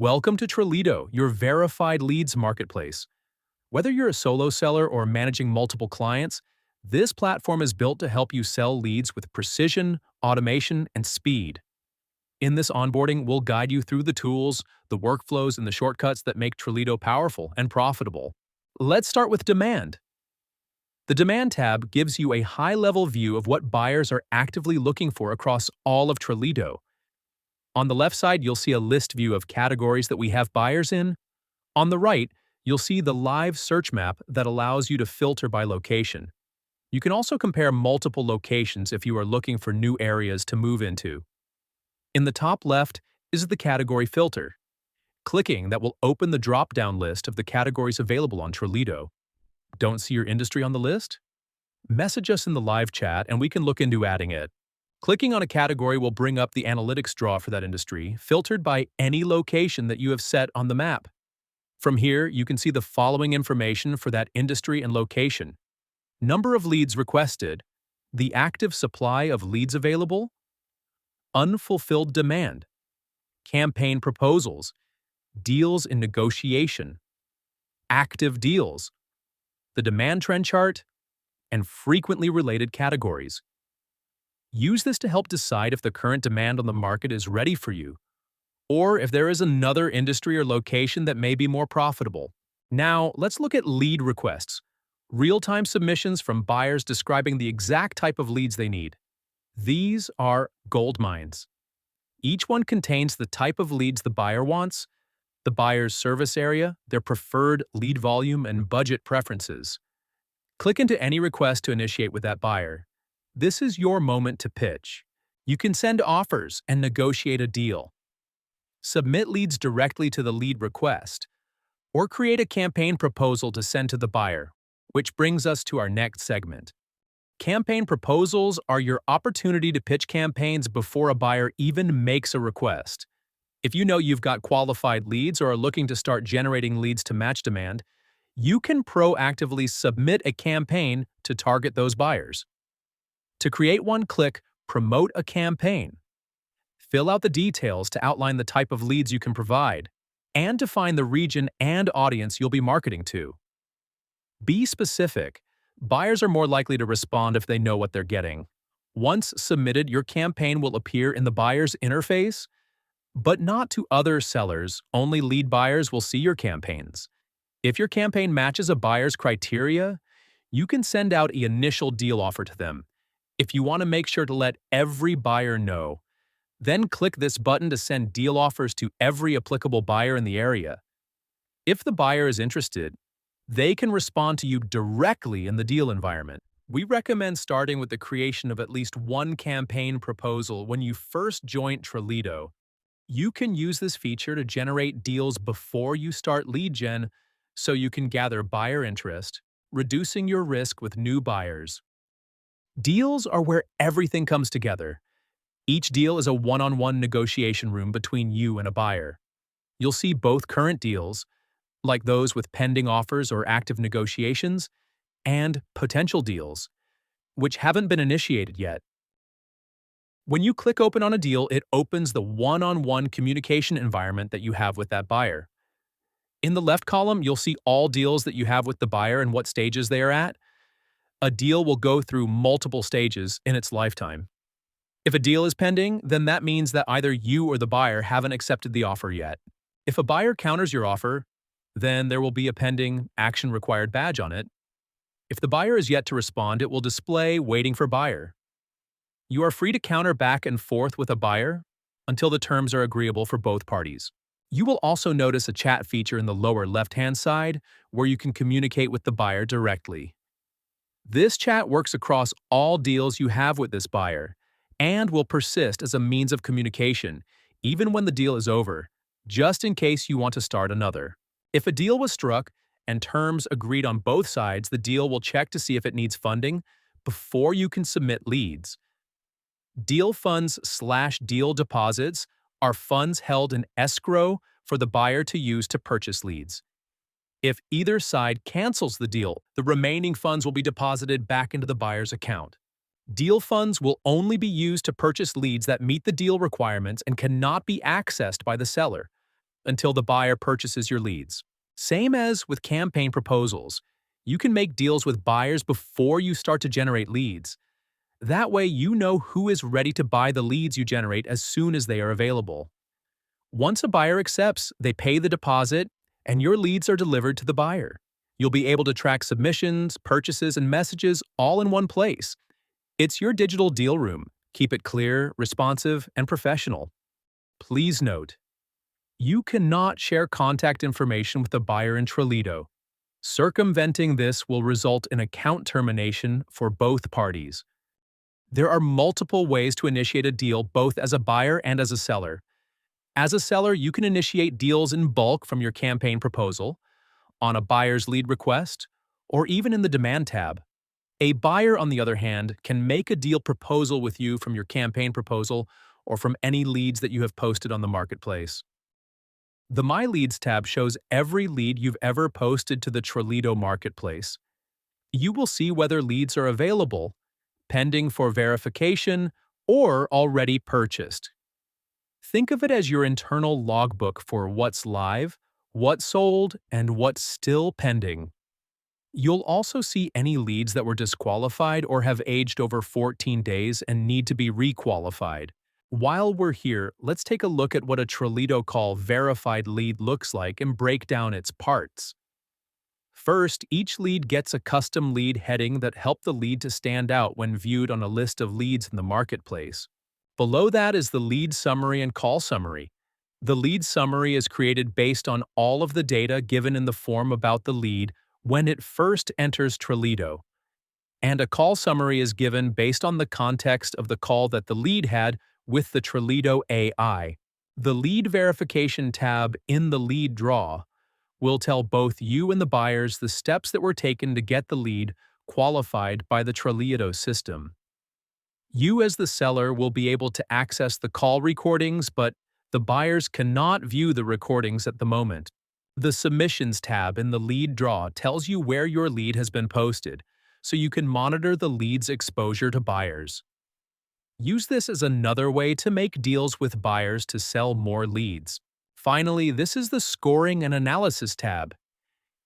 Welcome to Traleado, your verified leads marketplace. Whether you're a solo seller or managing multiple clients, this platform is built to help you sell leads with precision, automation, and speed. In this onboarding, we'll guide you through the tools, the workflows, and the shortcuts that make Traleado powerful and profitable. Let's start with demand. The Demand tab gives you a high-level view of what buyers are actively looking for across all of Traleado. On the left side, you'll see a list view of categories that we have buyers in. On the right, you'll see the live search map that allows you to filter by location. You can also compare multiple locations if you are looking for new areas to move into. In the top left is the category filter. Clicking that will open the drop-down list of the categories available on Traleado. Don't see your industry on the list? Message us in the live chat and we can look into adding it. Clicking on a category will bring up the analytics draw for that industry, filtered by any location that you have set on the map. From here, you can see the following information for that industry and location: number of leads requested, the active supply of leads available, unfulfilled demand, campaign proposals, deals in negotiation, active deals, the demand trend chart, and frequently related categories. Use this to help decide if the current demand on the market is ready for you, or if there is another industry or location that may be more profitable. Now, let's look at lead requests, real-time submissions from buyers describing the exact type of leads they need. These are gold mines. Each one contains the type of leads the buyer wants, the buyer's service area, their preferred lead volume, and budget preferences. Click into any request to initiate with that buyer. This is your moment to pitch. You can send offers and negotiate a deal. Submit leads directly to the lead request, or create a campaign proposal to send to the buyer, which brings us to our next segment. Campaign proposals are your opportunity to pitch campaigns before a buyer even makes a request. If you know you've got qualified leads or are looking to start generating leads to match demand, you can proactively submit a campaign to target those buyers. To create one, click Promote a Campaign. Fill out the details to outline the type of leads you can provide, and define the region and audience you'll be marketing to. Be specific. Buyers are more likely to respond if they know what they're getting. Once submitted, your campaign will appear in the buyer's interface, but not to other sellers. Only lead buyers will see your campaigns. If your campaign matches a buyer's criteria, you can send out an initial deal offer to them. If you want to make sure to let every buyer know, then click this button to send deal offers to every applicable buyer in the area. If the buyer is interested, they can respond to you directly in the deal environment. We recommend starting with the creation of at least one campaign proposal when you first join Traleado. You can use this feature to generate deals before you start lead gen, so you can gather buyer interest, reducing your risk with new buyers. Deals are where everything comes together. Each deal is a one-on-one negotiation room between you and a buyer. You'll see both current deals, like those with pending offers or active negotiations, and potential deals, which haven't been initiated yet. When you click Open on a deal, it opens the one-on-one communication environment that you have with that buyer. In the left column, you'll see all deals that you have with the buyer and what stages they are at. A deal will go through multiple stages in its lifetime. If a deal is pending, then that means that either you or the buyer haven't accepted the offer yet. If a buyer counters your offer, then there will be a pending action required badge on it. If the buyer is yet to respond, it will display waiting for buyer. You are free to counter back and forth with a buyer until the terms are agreeable for both parties. You will also notice a chat feature in the lower left-hand side where you can communicate with the buyer directly. This chat works across all deals you have with this buyer and will persist as a means of communication even when the deal is over, just in case you want to start another. If a deal was struck and terms agreed on both sides, the deal will check to see if it needs funding before you can submit leads. Deal funds/deal deposits are funds held in escrow for the buyer to use to purchase leads. If either side cancels the deal, the remaining funds will be deposited back into the buyer's account. Deal funds will only be used to purchase leads that meet the deal requirements and cannot be accessed by the seller. until the buyer purchases your leads. Same as with campaign proposals. You can make deals with buyers before you start to generate leads. That way, you know who is ready to buy the leads you generate as soon as they are available. Once a buyer accepts, they pay the deposit, and your leads are delivered to the buyer. You'll be able to track submissions, purchases, and messages all in one place. It's your digital deal room. Keep it clear, responsive, and professional. Please note, you cannot share contact information with the buyer in Traleado. Circumventing this will result in account termination for both parties. There are multiple ways to initiate a deal both as a buyer and as a seller. As a seller, you can initiate deals in bulk from your campaign proposal, on a buyer's lead request, or even in the demand tab. A buyer, on the other hand, can make a deal proposal with you from your campaign proposal or from any leads that you have posted on the marketplace. The My Leads tab shows every lead you've ever posted to the Traleado marketplace. You will see whether leads are available, pending for verification, or already purchased. Think of it as your internal logbook for what's live, what's sold, and what's still pending. You'll also see any leads that were disqualified or have aged over 14 days and need to be requalified. While we're here, let's take a look at what a Traleado call verified lead looks like and break down its parts. First, each lead gets a custom lead heading that helps the lead to stand out when viewed on a list of leads in the marketplace. Below that is the lead summary and call summary. The lead summary is created based on all of the data given in the form about the lead when it first enters Traleado. And a call summary is given based on the context of the call that the lead had with the Traleado AI. The lead verification tab in the lead draw will tell both you and the buyers the steps that were taken to get the lead qualified by the Traleado system. You as the seller will be able to access the call recordings, but the buyers cannot view the recordings at the moment. The Submissions tab in the lead draw tells you where your lead has been posted, so you can monitor the lead's exposure to buyers. Use this as another way to make deals with buyers to sell more leads. Finally, this is the Scoring and Analysis tab.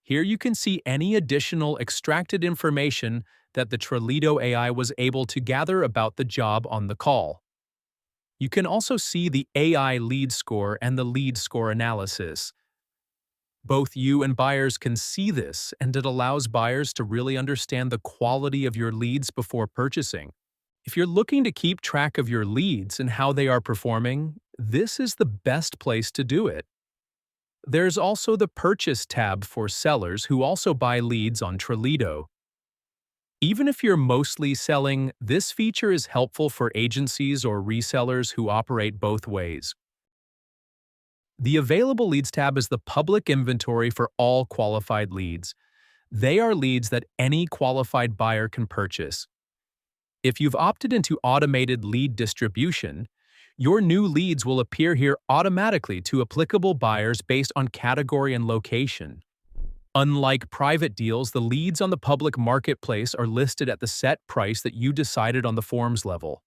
Here you can see any additional extracted information that the Traleado AI was able to gather about the job on the call. You can also see the AI lead score and the lead score analysis. Both you and buyers can see this, and it allows buyers to really understand the quality of your leads before purchasing. If you're looking to keep track of your leads and how they are performing, this is the best place to do it. There's also the Purchase tab for sellers who also buy leads on Traleado. Even if you're mostly selling, this feature is helpful for agencies or resellers who operate both ways. The Available Leads tab is the public inventory for all qualified leads. They are leads that any qualified buyer can purchase. If you've opted into automated lead distribution, your new leads will appear here automatically to applicable buyers based on category and location. Unlike private deals, the leads on the public marketplace are listed at the set price that you decided on the forms level.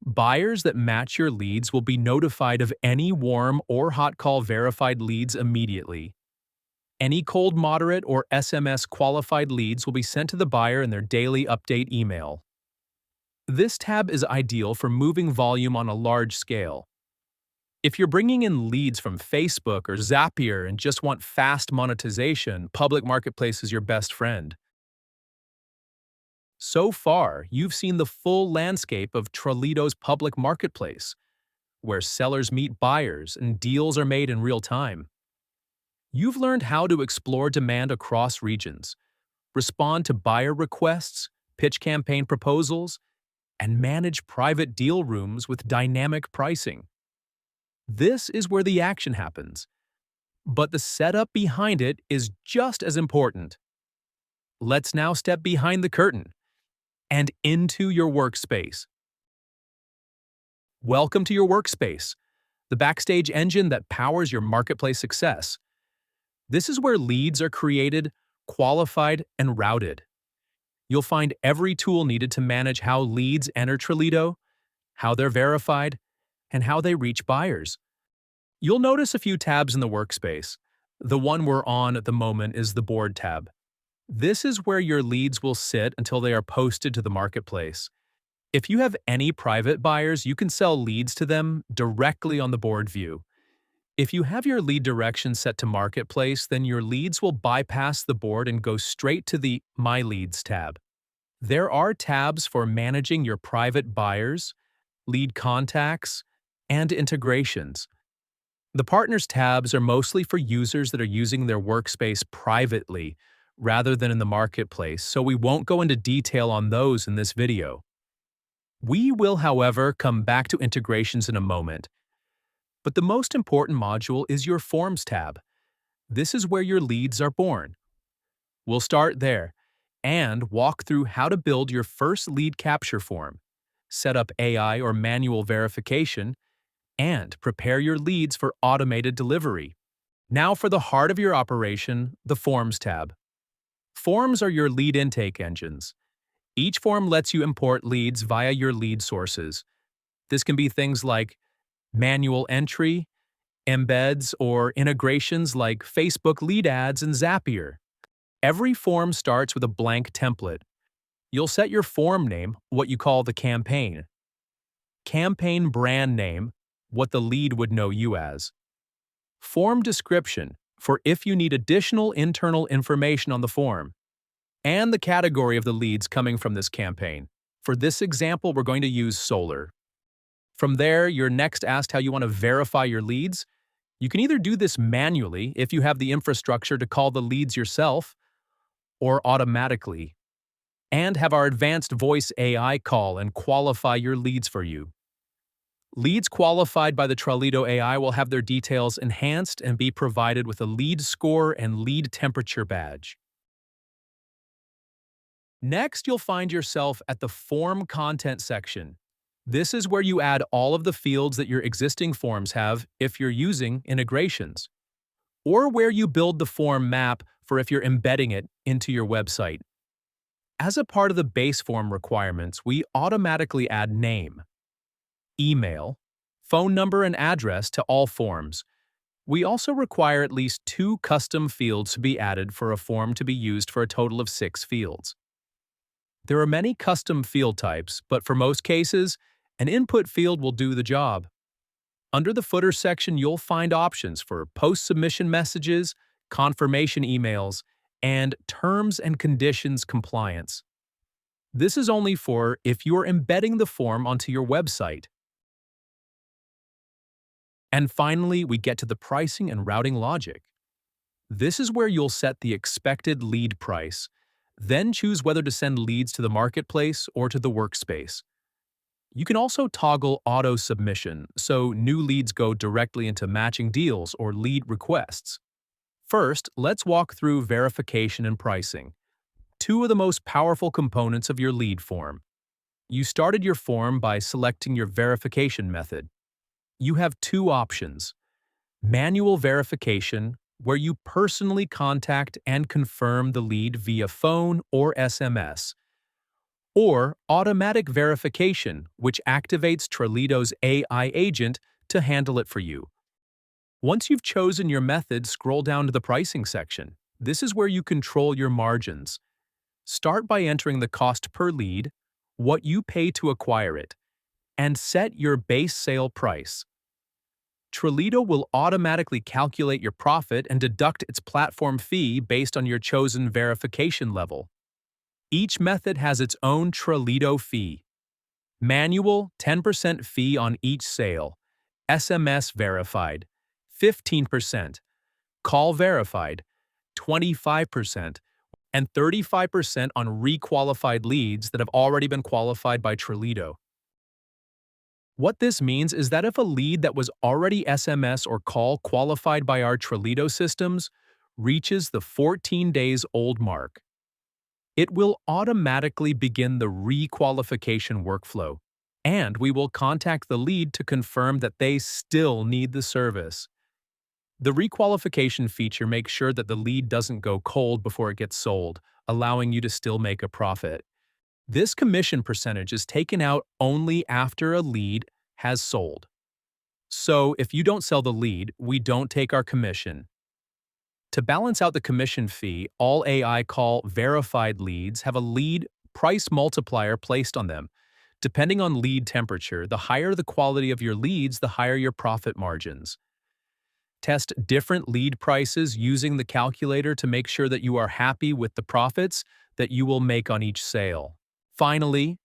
Buyers that match your leads will be notified of any warm or hot call verified leads immediately. Any cold, moderate, or SMS qualified leads will be sent to the buyer in their daily update email. This tab is ideal for moving volume on a large scale. If you're bringing in leads from Facebook or Zapier and just want fast monetization, public marketplace is your best friend. So far, you've seen the full landscape of Traleado's public marketplace, where sellers meet buyers and deals are made in real time. You've learned how to explore demand across regions, respond to buyer requests, pitch campaign proposals, and manage private deal rooms with dynamic pricing. This is where the action happens, but the setup behind it is just as important. Let's now step behind the curtain and into your workspace. Welcome to your workspace, the backstage engine that powers your marketplace success. This is where leads are created, qualified, and routed. You'll find every tool needed to manage how leads enter Traleado, how they're verified, and how they reach buyers. You'll notice a few tabs in the workspace. The one we're on at the moment is the Board tab. This is where your leads will sit until they are posted to the marketplace. If you have any private buyers, you can sell leads to them directly on the Board view. If you have your lead direction set to Marketplace, then your leads will bypass the board and go straight to the My Leads tab. There are tabs for managing your private buyers, lead contacts, and integrations. The Partners tabs are mostly for users that are using their workspace privately rather than in the Marketplace, so we won't go into detail on those in this video. We will, however, come back to integrations in a moment. But the most important module is your Forms tab. This is where your leads are born. We'll start there and walk through how to build your first lead capture form, set up AI or manual verification, and prepare your leads for automated delivery. Now for the heart of your operation, the Forms tab. Forms are your lead intake engines. Each form lets you import leads via your lead sources. This can be things like manual entry, embeds, or integrations like Facebook lead ads and Zapier. Every form starts with a blank template. You'll set your form name, what you call the campaign. Campaign brand name, what the lead would know you as. Form description, for if you need additional internal information on the form. And the category of the leads coming from this campaign. For this example, we're going to use solar. From there, you're next asked how you want to verify your leads. You can either do this manually if you have the infrastructure to call the leads yourself, or automatically, and have our advanced voice AI call and qualify your leads for you. Leads qualified by the Traleado AI will have their details enhanced and be provided with a lead score and lead temperature badge. Next, you'll find yourself at the Form Content section. This is where you add all of the fields that your existing forms have if you're using integrations, or where you build the form map for if you're embedding it into your website. As a part of the base form requirements, we automatically add name, email, phone number, and address to all forms. We also require at least 2 custom fields to be added for a form to be used for a total of 6 fields. There are many custom field types, but for most cases, an input field will do the job. Under the footer section, you'll find options for post-submission messages, confirmation emails, and terms and conditions compliance. This is only for if you are embedding the form onto your website. And finally, we get to the pricing and routing logic. This is where you'll set the expected lead price, then choose whether to send leads to the marketplace or to the workspace. You can also toggle auto submission, so new leads go directly into matching deals or lead requests. First, let's walk through verification and pricing, 2 of the most powerful components of your lead form. You started your form by selecting your verification method. You have 2 options: manual verification, where you personally contact and confirm the lead via phone or SMS, or automatic verification, which activates Traleado's AI agent to handle it for you. Once you've chosen your method, scroll down to the pricing section. This is where you control your margins. Start by entering the cost per lead, what you pay to acquire it, and set your base sale price. Traleado will automatically calculate your profit and deduct its platform fee based on your chosen verification level. Each method has its own Traleado fee. Manual, 10% fee on each sale. SMS verified, 15%. Call verified, 25%. And 35% on requalified leads that have already been qualified by Traleado. What this means is that if a lead that was already SMS or call qualified by our Traleado systems reaches the 14 days old mark, it will automatically begin the requalification workflow, and we will contact the lead to confirm that they still need the service. The requalification feature makes sure that the lead doesn't go cold before it gets sold, allowing you to still make a profit. This commission percentage is taken out only after a lead has sold. So if you don't sell the lead, we don't take our commission. To balance out the commission fee, all AI call verified leads have a lead price multiplier placed on them. Depending on lead temperature, the higher the quality of your leads, the higher your profit margins. Test different lead prices using the calculator to make sure that you are happy with the profits that you will make on each sale. Finally,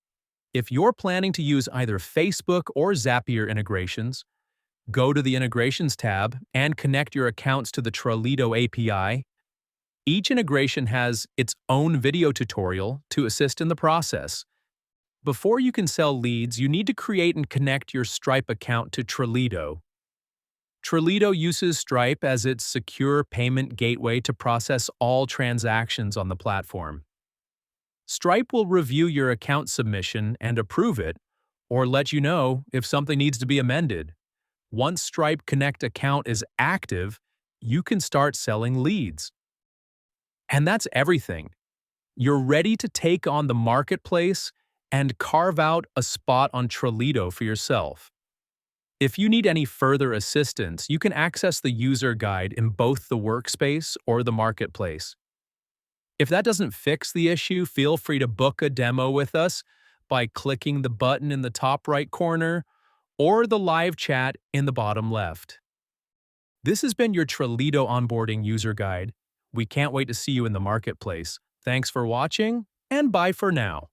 if you're planning to use either Facebook or Zapier integrations, go to the Integrations tab and connect your accounts to the Traleado API. Each integration has its own video tutorial to assist in the process. Before you can sell leads, you need to create and connect your Stripe account to Traleado. Traleado uses Stripe as its secure payment gateway to process all transactions on the platform. Stripe will review your account submission and approve it, or let you know if something needs to be amended. Once Stripe Connect account is active, you can start selling leads. And that's everything. You're ready to take on the marketplace and carve out a spot on Traleado for yourself. If you need any further assistance, you can access the user guide in both the workspace or the marketplace. If that doesn't fix the issue, feel free to book a demo with us by clicking the button in the top right corner or the live chat in the bottom left. This has been your Traleado onboarding user guide. We can't wait to see you in the marketplace. Thanks for watching, and bye for now.